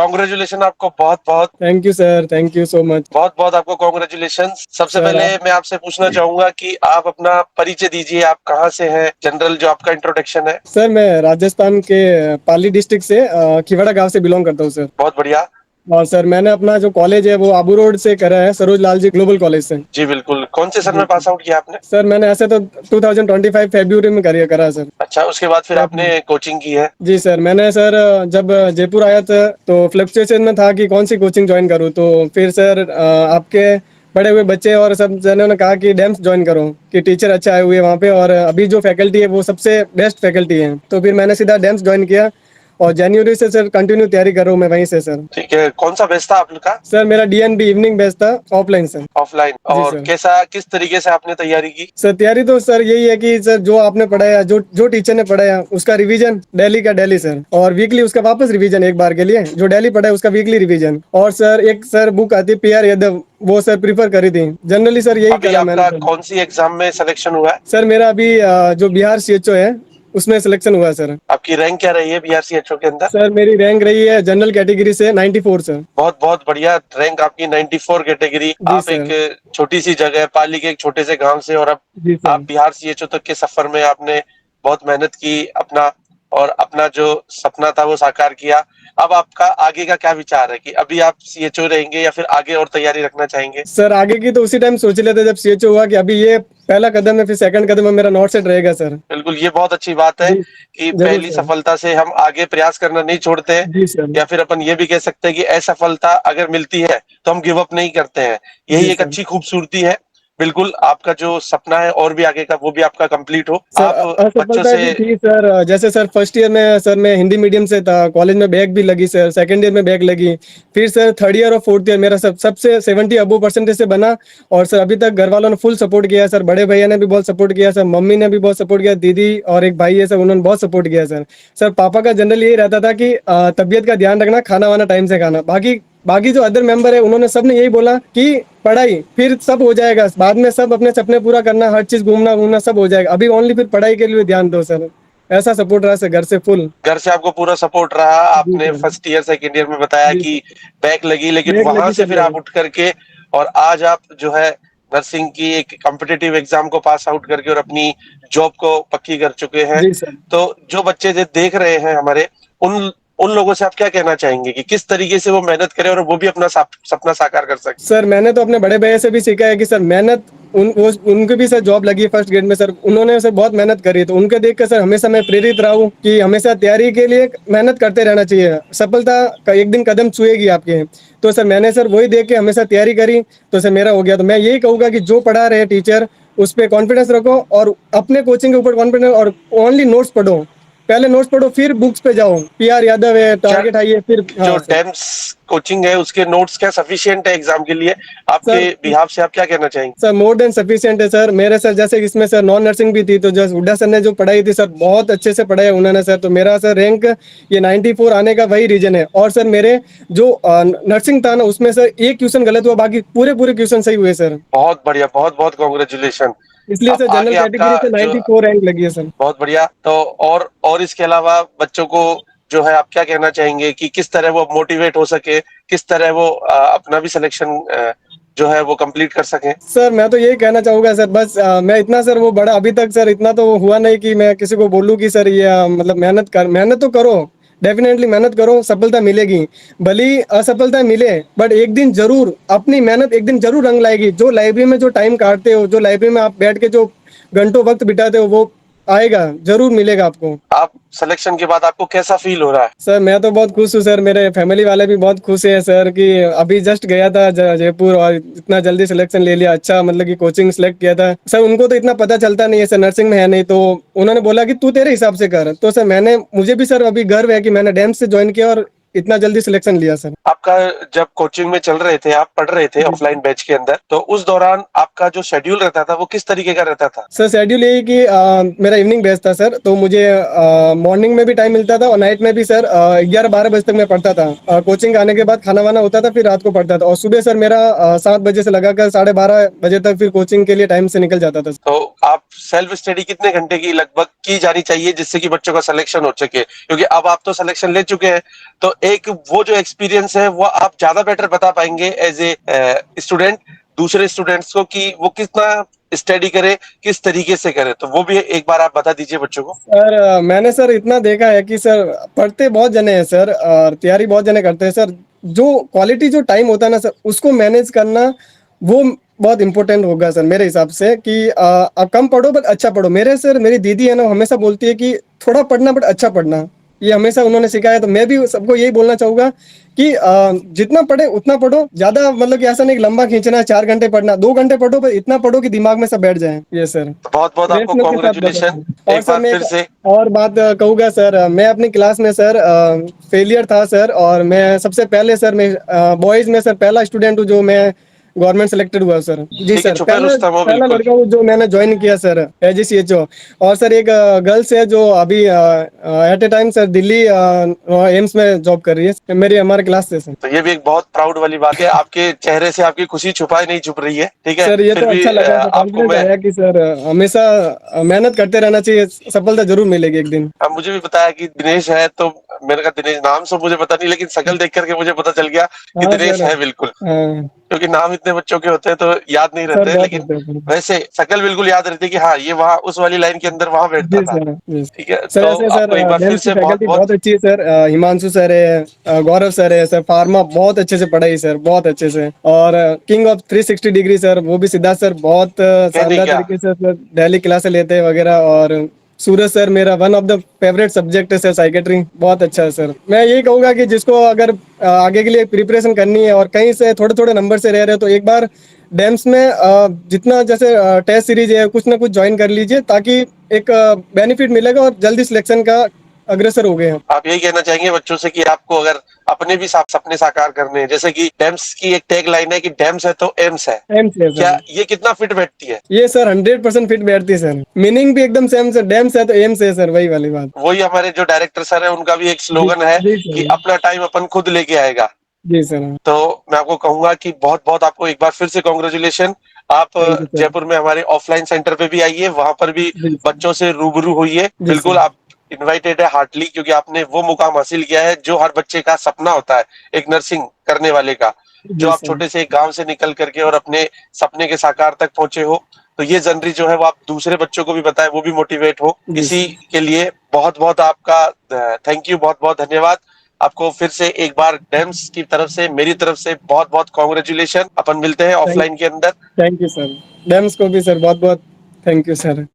Congratulation आपको बहुत-बहुत। Thank you sir, thank you so much. बहुत-बहुत आपको कांग्रेचुलेशंस। सबसे सर पहले आप मैं आपसे पूछना चाहूँगा कि आप अपना परिचय दीजिए, आप कहाँ से हैं? जनरल जो आपका इंट्रोडक्शन है। सर मैं राजस्थान के पाली डिस्ट्रिक्ट से खिवाड़ा गांव से बिलोंग करता हूँ सर। बहुत बढ़िया। और सर मैंने अपना जो कॉलेज है वो आबू रोड से करा है, सरोज लाल जी ग्लोबल कॉलेज से। जी, बिल्कुल। कौन से सन जी में पास आउट किया आपने? सर मैंने ऐसे तो 2025 फरवरी में करा है सर। अच्छा, उसके बाद फिर आपने कोचिंग की है? जी सर, मैंने सर जब जयपुर आया था तो फ्लक्चुएशन में था कि कौन सी कोचिंग ज्वाइन करूँ, तो फिर सर आपके बड़े हुए बच्चे और सब जनों ने कहा कि डैम्स ज्वाइन करो कि टीचर अच्छा आए हुए हैं वहाँ पे और अभी जो फैकल्टी है वो सबसे बेस्ट फैकल्टी है, तो फिर मैंने सीधा डैम्स ज्वाइन किया और जनवरी से सर कंटिन्यू तैयारी कर रहा हूँ मैं वहीं से सर। ठीक है, कौन-सा बैच था आपका? सर मेरा डीएनबी इवनिंग बैच था, ऑफलाइन सर। ऑफलाइन। जी और सर। किस तरीके से आपने तैयारी की? सर तैयारी तो सर यही है कि सर जो आपने पढ़ाया, जो जो टीचर ने पढ़ाया उसका रिवीजन डेली का डेली सर, और वीकली उसका वापस रिवीजन एक बार के लिए, जो डेली पढ़ा है उसका वीकली रिवीजन। और सर एक सर बुक आती है पीआर यादव, वो सर प्रिफर करी थी जनरली सर, यही अभी करा मैंने आपका सर। कौन सी एग्जाम में सिलेक्शन हुआ है? सर मेरा अभी जो बिहार सीएचओ है उसमें सिलेक्शन हुआ है सर। आपकी रैंक क्या रही है बीआरसीएचओ के अंदर? सर मेरी रैंक रही है जनरल कैटेगरी से 94 सर। बहुत बहुत बढ़िया रैंक आपकी 94 कैटेगरी। जी आप सर। एक छोटी सी जगह पाली के एक छोटे से गांव से और अब जी आप सर। बिहार सीएचओ तक के सफर में आपने बहुत मेहनत की, अपना जो सपना था वो साकार किया। अब आपका आगे का क्या विचार है कि अभी आप सीएचओ रहेंगे या फिर आगे और तैयारी रखना चाहेंगे? सर आगे की तो उसी टाइम सोच लेते जब सीएचओ हुआ कि अभी ये पहला कदम है, फिर सेकंड कदम है मेरा नॉर्थ सेट रहेगा सर। बिल्कुल, ये बहुत अच्छी बात है जी कि जरूर पहली सर। सफलता से हम आगे प्रयास करना नहीं छोड़ते हैं, जी सर। या फिर अपन ये भी कह सकते हैं कि असफलता अगर मिलती है तो हम गिव अप नहीं करते हैं। जी यही एक सर। अच्छी खूबसूरती है। बिल्कुल, आपका जो सपना है और भी आगे का वो भी आपका कंप्लीट हो। सर आप बच्चों असफलता से भी थी सर, जैसे सर फर्स्ट ईयर में सर मैं हिंदी मीडियम से था, कॉलेज में बैक भी लगी सर, सेकंड ईयर में बैक लगी, फिर सर थर्ड ईयर और फोर्थ ईयर मेरा सबसे 70 अबो परसेंटेज से बना। और सर अभी तक घर वालों ने फुल सपोर्ट किया सर, बड़े भैया ने भी बहुत सपोर्ट किया सर, मम्मी ने भी बहुत सपोर्ट किया, दीदी और एक भाई है सर उन्होंने बहुत सपोर्ट किया सर। सर पापा का जनरल यही रहता था कि तबीयत का ध्यान रखना, खाना वाना टाइम से खाना, बाकी बाकी जो अदर मेंबर है उन्होंने सबने यही बोला कि पढ़ाई फिर सब हो जाएगा, बाद में सब अपने सपने पूरा करना, हर चीज घूमना घूमना सब हो जाएगा, अभी ओनली फिर पढ़ाई के लिए ध्यान दो सर। ऐसा सपोर्ट रहा सर घर से फुल। घर से आपको पूरा सपोर्ट रहा। जी आपने sir. First year second year में बताया जी कि सर। बैक लगी, लेकिन बैक वहां लगी से सर फिर आप मेरे। उठ करके और आज आप जो है नर्सिंग की एक कॉम्पिटिटिव एग्जाम को पास आउट करके और अपनी जॉब को पक्की कर चुके हैं। जी सर। तो जो बच्चे जो देख रहे हैं हमारे, उन उन लोगों से आप क्या कहना चाहेंगे कि किस तरीके से वो मेहनत करें और वो भी अपना सपना साकार कर सके? सर मैंने तो अपने बड़े भैया से भी सीखा है कि सर मेहनत, उनकी भी सर जॉब लगी है फर्स्ट ग्रेड में सर, उन्होंने सर बहुत मेहनत करी है, तो उनके देख कर सर हमेशा मैं प्रेरित रहा हूँ कि हमेशा तैयारी के लिए मेहनत करते रहना चाहिए, सफलता का एक दिन कदम छुएगी आपके। तो सर मैंने सर वही देख के हमेशा तैयारी करी, तो सर मेरा हो गया। तो मैं यही कहूँगा कि जो पढ़ा रहे टीचर उस पर कॉन्फिडेंस रखो और अपने कोचिंग के ऊपर कॉन्फिडेंस, और ओनली नोट्स पढ़ो, पहले नोट्स पढ़ो फिर बुक्स पे जाओ, पीआर यादव है, क्या टारगेट हाई है, फिर जो हाँ सर। डेम्स कोचिंग है उसके नोट्स क्या सफिशिएंट है एग्जाम के लिए? आपके सर बिहाफ से आप क्या कहना चाहेंगे? सर मोर देन सफिशिएंट है सर मेरे सर, जैसे इसमें सर नॉन नर्सिंग भी थी, तो जस्ट हुड्डा सर ने जो पढ़ाई थी सर बहुत अच्छे से पढ़ाया उन्होंने सर, तो मेरा सर रैंक ये 94 आने का वही रीजन है। और सर मेरे जो नर्सिंग था ना उसमें सर एक क्वेश्चन गलत हुआ, बाकी पूरे पूरे क्वेश्चन सही हुए सर, बहुत बढ़िया, बहुत बहुत कॉन्ग्रेचुलेशन। इसलिए अब सर जनरल आगे आपका कैटेगरी से जो 94 रैंक लगी है सर। बहुत बढ़िया। तो और इसके अलावा बच्चों को जो है आप क्या कहना चाहेंगे कि किस तरह वो मोटिवेट हो सके, किस तरह वो अपना भी सिलेक्शन जो है वो कंप्लीट कर सके? सर मैं तो यही कहना चाहूंगा सर, बस मैं इतना सर वो बड़ा अभी तक सर इतना तो हुआ नहीं कि मैं किसी को बोलूँ कि सर ये मतलब मेहनत तो करो, डेफिनेटली मेहनत करो, सफलता मिलेगी, भली असफलता मिले बट एक दिन जरूर अपनी मेहनत एक दिन जरूर रंग लाएगी। जो लाइब्रेरी में जो टाइम काटते हो, जो लाइब्रेरी में आप बैठ के जो घंटों वक्त बिताते हो, वो आएगा, जरूर मिलेगा आपको। आप सिलेक्शन के बाद आपको कैसा फील हो रहा है? सर मैं तो बहुत खुश हूँ सर, मेरे फैमिली वाले भी बहुत खुश हैं सर कि अभी जस्ट गया था जयपुर और इतना जल्दी सिलेक्शन ले लिया, अच्छा मतलब कि कोचिंग सेलेक्ट किया था सर। उनको तो इतना पता चलता नहीं है सर, नर्सिंग में है नहीं, तो उन्होंने बोला कि तू तेरे हिसाब से कर, तो सर मुझे भी सर अभी गर्व है कि मैंने डैम्स से ज्वाइन किया और इतना जल्दी सिलेक्शन लिया सर। आपका जब कोचिंग में चल रहे थे, आप पढ़ रहे थे जी ऑफलाइन बैच के अंदर, तो उस दौरान आपका जो शेड्यूल रहता था वो किस तरीके का रहता था? सर शेड्यूल यही कि मेरा इवनिंग बैच था सर, तो मुझे मॉर्निंग में भी टाइम मिलता था और नाइट में भी सर 11-12 बजे तक मैं पढ़ता था, कोचिंग आने के बाद खाना वाना होता था, फिर रात को पढ़ता था, और सुबह सर मेरा 7 बजे से लगाकर 12:30 बजे तक फिर कोचिंग के लिए टाइम से निकल जाता था। तो आप सेल्फ स्टडी कितने घंटे की लगभग की जानी चाहिए जिससे कि बच्चों का सिलेक्शन हो सके? क्योंकि अब आप तो सिलेक्शन ले चुके हैं, तो एक वो जो एक्सपीरियंस है वो आप ज्यादा बेटर बता पाएंगे एज ए स्टूडेंट दूसरे स्टूडेंट्स को कि वो कितना स्टडी करे, किस तरीके से करे, तो वो भी एक बार आप बता दीजिए बच्चों को। सर मैंने सर इतना देखा है कि सर पढ़ते बहुत जने हैं सर और तैयारी बहुत जने करते हैं सर। जो क्वालिटी जो टाइम होता है ना सर उसको मैनेज करना वो बहुत इंपॉर्टेंट होगा सर मेरे हिसाब से कि आप कम पढ़ो बट अच्छा पढ़ो। मेरे सर मेरी दीदी है ना हमेशा बोलती है कि थोड़ा पढ़ना बट अच्छा पढ़ना, ये हमेशा उन्होंने सिखाया। तो मैं भी सबको यही बोलना चाहूंगा कि जितना पढ़े उतना पढ़ो, ज्यादा मतलब कि ऐसा नहीं कि लंबा खींचना है 4 घंटे पढ़ना, 2 घंटे पढ़ो पर इतना पढ़ो कि दिमाग में सब बैठ जाए। ये सर तो बहुत बहुत आपको रेशनल के साथ कॉन्ग्रेचुलेशन बताता हूँ। और एक सर बार मैं फिर एक से। और बात कहूंगा सर, मैं अपनी क्लास में सर फेलियर था सर और मैं सबसे पहले सर मैं बॉयज में सर पहला स्टूडेंट हूँ जो मैं गवर्नमेंट सेलेक्टेड हुआ सर। जी ठीक है, सर, छुपे पहला रुस्तम हो पहला बिल्कुल। लड़का हूँ जो मैंने ज्वाइन किया सर एज CHO। और सर एक गर्ल्स है जो अभी at a time sir Delhi AIIMS में जॉब कर रही है, मेरी हमारे क्लास से सर। तो ये भी एक बहुत प्राउड वाली बात है, आपके चेहरे से आपकी खुशी छुपाई नहीं छुप रही है, ठीक है। सर ये फिर तो भी अच्छा लगा सर, आपको कॉन्फिडेंस मैं आया कि सर हमेशा मेहनत करते रहना चाहिए, सफलता जरूर मिलेगी एक दिन। अब मुझे भी बताया कि दिनेश है, तो मैंने कहा दिनेश नाम से मुझे पता नहीं, लेकिन शकल देख करके मुझे पता चल गया कि हाँ दिनेश सर। है बिल्कुल, हाँ क्योंकि नाम इतने बच्चों के होते हैं तो याद नहीं सर रहते, बहुत लेकिन होते हैं सर। वैसे शकल बिल्कुल याद रहती है कि हाँ ये वहाँ उस वाली लाइन के अंदर वहां बैठता जी था। सर जी ठीक है, सर। तो ऐसे सर आपको एक बार फिर डेम्स की से बहुत फैकल्टी बहुत बहुत अच्छी है सर। हिमांशु सर है, गौरव सर है सर, फार्मा बहुत अच्छे से पढ़ाई सर, बहुत अच्छे से। और किंग ऑफ 360 डिग्री सर वो भी सिद्धार्थ सर, बहुत कहने शानदार क्या। तरीके से सर डेली क्लासे लेते हैं वगैरह। और सूरज सर मेरा one of the favourite subject है सर, साइकेट्री बहुत अच्छा है सर। मैं यही कहूंगा कि जिसको अगर आगे के लिए प्रिपरेशन करनी है और कहीं से थोड़े थोड़े नंबर से रह रहे हो तो एक बार डेम्स में जितना जैसे टेस्ट सीरीज है कुछ ना कुछ ज्वाइन कर लीजिए, ताकि एक बेनिफिट मिलेगा और जल्दी सिलेक्शन का अग्रसर हो गए हम। आप यही कहना चाहेंगे बच्चों से कि आपको अगर अपने भी सपने साकार करने हैं, जैसे कि डेम्स की एक टैग लाइन है कि डेम्स है तो एम्स है, एम्स है क्या सर। ये कितना फिट बैठती है। ये सर 100% फिट बैठती है सर, मीनिंग भी एकदम सेम सर, डेम्स है तो एम्स है सर, वही वाली बात। वही हमारे जो डायरेक्टर सर है उनका भी एक जी स्लोगन है जी कि सर। अपना टाइम अपन खुद लेके आएगा। जी सर। तो मैं आपको कहूंगा कि बहुत बहुत आपको एक बार फिर से कॉन्ग्रेचुलेशन। आप थैंक यू सर। जयपुर में हमारे ऑफलाइन सेंटर पे भी आइए, वहां पर भी जी सर। बच्चों से रूबरू होइए, जी बिल्कुल सर। आप इनवाइटेड है हार्टली, क्योंकि आपने वो मुकाम हासिल किया है जो हर बच्चे का सपना होता है, एक नर्सिंग करने वाले का। जो जी आप सर। छोटे से एक गांव से निकल करके और अपने सपने के साकार तक पहुंचे हो, तो ये जर्नी जो है वो आप दूसरे बच्चों को भी बताएं, वो भी मोटिवेट हो। जी इसी सर। के लिए बहुत बहुत आपका थैंक यू, बहुत बहुत धन्यवाद। आपको फिर से एक बार डेम्स की तरफ से, मेरी तरफ से बहुत बहुत कॉन्ग्रेचुलेशन। अपन मिलते हैं थैंक ऑफलाइन के अंदर। Thank you sir. डेम्स को भी सर बहुत बहुत थैंक यू सर।